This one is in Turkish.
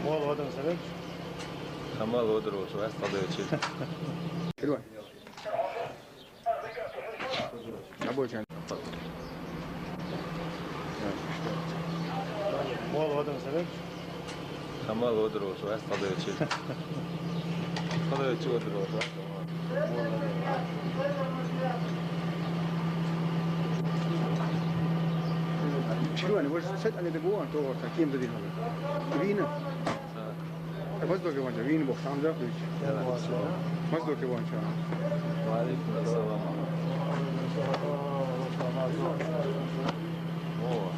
Mol adam sebep? Kamal odroč, vestadojući. Idvaj. Nabojčan. Mol adam sebep? Kamal odroč, vestadojući. Vestadojući odroč, Şuraya ne var? Set anne de bu an to orta kim dedi halı. Vina. Mazdo ke vanca vin bu samca kuç. Mazdo ke vanca. Aleyküm selam. Oo.